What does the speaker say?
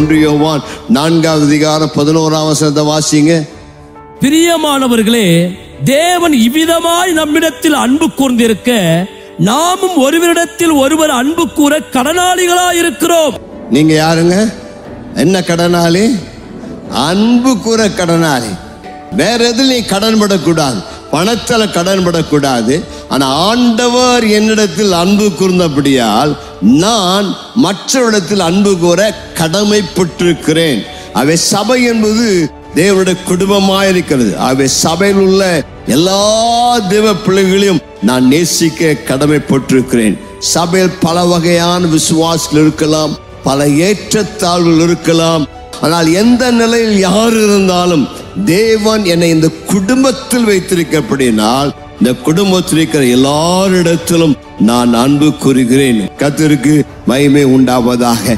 1 யோவான் 4:11 வாசிங்க. பிரியமானவர்களே, தேவன் இவ்விதமாய் நம்மிடத்தில் அன்பு கூர்ந்திருக்க நாமும் ஒருவரிடத்தில் ஒருவர் அன்பு கூற கடனாளிகளாயிருக்கிறோம். நீங்க யாருங்க? என்ன கடனாளி? அன்பு கூற கடனாளி. வேற எதில் நீ கடன்படக்கூடாது, பணத்துல கடன்படக்கூடாது. ஆனா ஆண்டவர் என்னிடத்தில் அன்பு கூர்ந்தபடியால் நான் மற்றவரிடத்தில் அன்பு கூற கடமைப்பட்டிருக்கிறேன். அவை சபை என்பது தேவனுடைய குடும்பமாயிருக்கிறது. அவை சபையில் உள்ள எல்லா தேவ பிள்ளைகளையும் நான் நேசிக்க கடமைப்பட்டிருக்கிறேன். சபையில் பல வகையான விசுவாசிகள் இருக்கலாம், பல ஏற்றத்தாழ்வுகள் இருக்கலாம். ஆனால் எந்த நிலையில் யார் இருந்தாலும் தேவன் என்னை இந்த குடும்பத்தில் வைத்திருக்கப்படினால் இந்த குடும்பத்தில் இருக்கிற எல்லாரிடத்திலும் நான் அன்பு கூறுகிறேன். கர்த்தருக்கு மகிமை உண்டாவதாக.